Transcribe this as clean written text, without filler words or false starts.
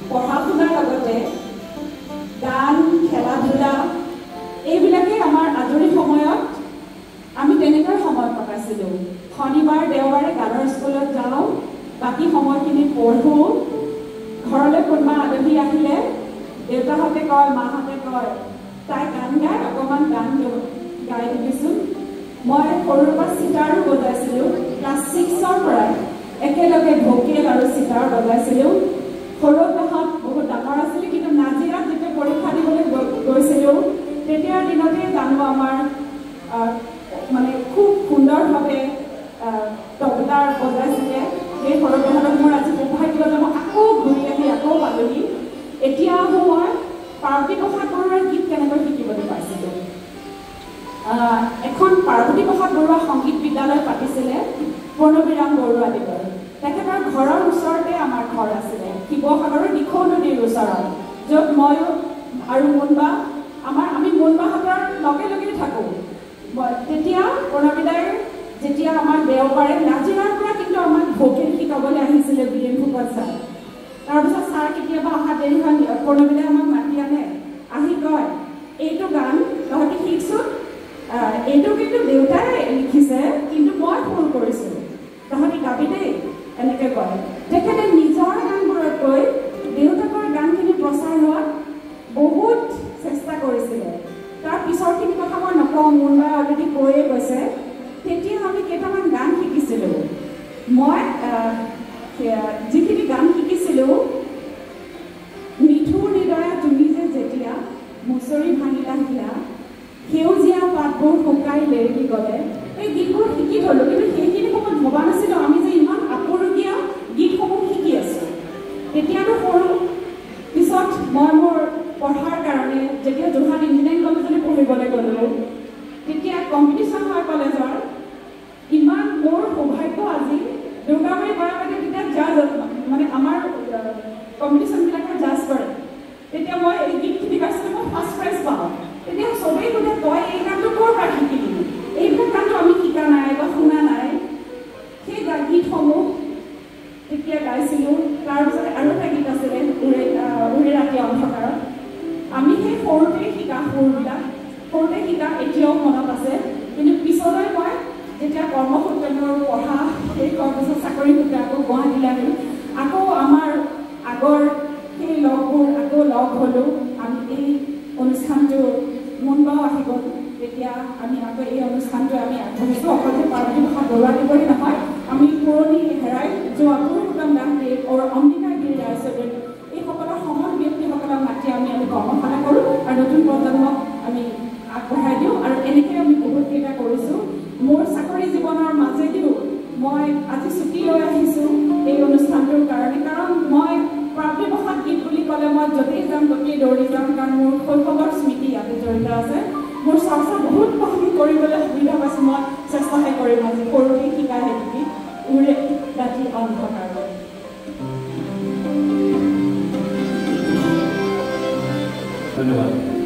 পঢ়া শুনাৰ লগতে গান খেলা ধূলা এইবিলাকে আমাৰ আজৰি সময়ত আমি তেনেকৈ সময় কটাইছিলোঁ শনিবাৰ দেওবাৰে গানৰ স্কুলত যাওঁ বাকী সময়খিনি পঢ়োঁ ঘৰলৈ কোনোবা আলহী আহিলে দেউতাহঁতে কয় মাহঁতে কয় তাই গান গায় অকণমান গান গাই দিবিচোন মই সৰুৰ পৰা চিটাৰো বজাইছিলোঁ ক্লাছ 6ৰ পৰাই একেলগে ভোকেল আৰু চিটাৰ বজাইছিলোঁ সৰু কাষত বহুত ডাঙৰ আছিলে কিন্তু নাজিৰাত যেতিয়া পৰীক্ষা দিবলৈ গৈছিলোঁ তেতিয়াৰ দিনতে জানো আমাৰ মানে খুব সুন্দৰভাৱে তবলাৰ বজাইছিলে সেই সৰুকালত মোৰ আজি সৌভাগ্য মই আকৌ ঘূৰি আহি আকৌ পালোহি এতিয়া মই পাৰ্বতী প্ৰসাদ বৰুৱাৰ গীত কেনেকৈ শিকিবলৈ পাইছিলোঁ এখন পাৰ্বতী প্ৰসাদ বৰুৱা সংগীত বিদ্যালয় পাতিছিলে পূৰ্ণবিৰাম বৰুৱাদেৱৰ তেখেতৰ ঘৰৰ ওচৰতে আমাৰ ঘৰ আছিলে শিৱসাগৰৰ দিখৌ নদীৰ ওচৰত য'ত মই আৰু মুনবা আমি মুনবাহঁতৰ লগে লগে থাকোঁ তেতিয়া প্ৰণবিদাৰ যেতিয়া আমাৰ দেওবাৰে নাজিৰাৰ পৰা কিন্তু আমাক ভোকেল শিকাবলৈ আহিছিলে বীৰেন ফুকন ছাৰ তাৰপিছত ছাৰ কেতিয়াবা অহা দেৰি হয় প্ৰণবিদাই আমাক মাতি আনে আহি কয় এইটো গান তহঁতি শিকচোন এইটো কিন্তু দেউতাই লিখিছে কিন্তু মই সুৰ কৰিছোঁ তহঁতি গাবি দেই এনেকৈ কয় তেখেতে নিজৰ গানবোৰতকৈ দেউতাকৰ গানখিনি প্ৰচাৰ হোৱাত বহুত চেষ্টা কৰিছিলে তাৰ পিছৰখিনি কথা মই নকওঁ মুনবাই অলৰেডি কৈয়ে গৈছে তেতিয়া আমি কেইটামান গান শিকিছিলোঁ মই যিখিনি গান শিকিছিলোঁ মিঠু হৃদয়া তুমি যে যেতিয়া মুচৰি ভাঙিলা হিলা সেউজীয়া পাতবোৰ শুকাই লেৰেলি গ'লে এই গীতবোৰ শিকি থ'লোঁ কিন্তু সেইখিনি সময়ত ভবা নাছিলোঁ আমি যে ইমান আপুৰুগীয়া গীতসমূহ শিকি আছোঁ তেতিয়াতো সৰু পিছত মই মোৰ পঢ়াৰ কাৰণে যেতিয়া যোৰহাট ইঞ্জিনিয়াৰিং কলেজলৈ পঢ়িবলৈ গ'লোঁ তেতিয়া কম্পিটিশ্যন হয় কলেজৰ ইমান মোৰ সৌভাগ্য আজি দুৰ্গাবাৰী বৰাবাদে তেতিয়া জাজ মানে আমাৰ কম্পিটিশ্যনবিলাকৰ জাজ কৰে তেতিয়া মই এই গীতখিনি গাইছিলোঁ মই ফাৰ্ষ্ট প্ৰাইজ পাওঁ তেতিয়া চবেই সোধে তই এই গানটো ক'ৰ পৰা শিকিলি এইবিলাক গানটো আমি শিকা নাই বা শুনা নাই সেই গীতসমূহ তেতিয়া গাইছিলোঁ তাৰপিছতে আৰু এটা গীত আছিলে উৰে ৰাতি অন্ধকাৰত আমি সেই সৰুতে শিকা সুৰবিলাক সৰুতে শিকা এতিয়াও মনত আছে কিন্তু পিছলৈ মই যেতিয়া কৰ্মসূত্ৰে মোৰ পঢ়া শেষ হোৱাৰ পিছত চাকৰি সূত্ৰে আকৌ গুৱাহাটীলৈ আহিলোঁ আকৌ আমাৰ আগৰ সেই লগবোৰ আকৌ লগ হ'লোঁ আমি এই অনুষ্ঠানটো মুনবাও আহি গ'ল তেতিয়া আমি আকৌ এই অনুষ্ঠানটো আমি আগবাঢ়িছোঁ অকল যে পাৰ্বতী প্ৰসাদ বৰুৱাদেৱৰে নহয় আমি পুৰণি হেৰাই যোৱা পুৰুষোত্তম দাসদেৱ আৰু অম্বিকা গিৰি ৰায়চৌধুৰী এইসকলৰ সমান ব্যক্তিসকলক মাতি আমি কৰ্মশালা কৰোঁ আৰু নতুন প্ৰজন্মক আমি আগবঢ়াই দিওঁ আৰু এনেকৈ আমি বহুতকেইটা কৰিছোঁ মোৰ চাকৰি জীৱনৰ মাজেদিও মই আজি ছুটি লৈ আহিছোঁ এই অনুষ্ঠানটোৰ কাৰণে কাৰণ মই পাৰ্বতী প্ৰসাদ গীত বুলি ক'লে মই য'তেই যাম ততেই দৌৰি যাম কাৰণ মোৰ শৈশৱৰ স্মৃতি ইয়াতে জড়িত আছে মোৰ চৰ্চা বহুত কৰিবলৈ সুবিধা পাইছোঁ মই চেষ্টাহে কৰিম আজি সৰুতে শিকাই শিকি উৰে ৰাতি অন্ধকাৰত ধন্যবাদ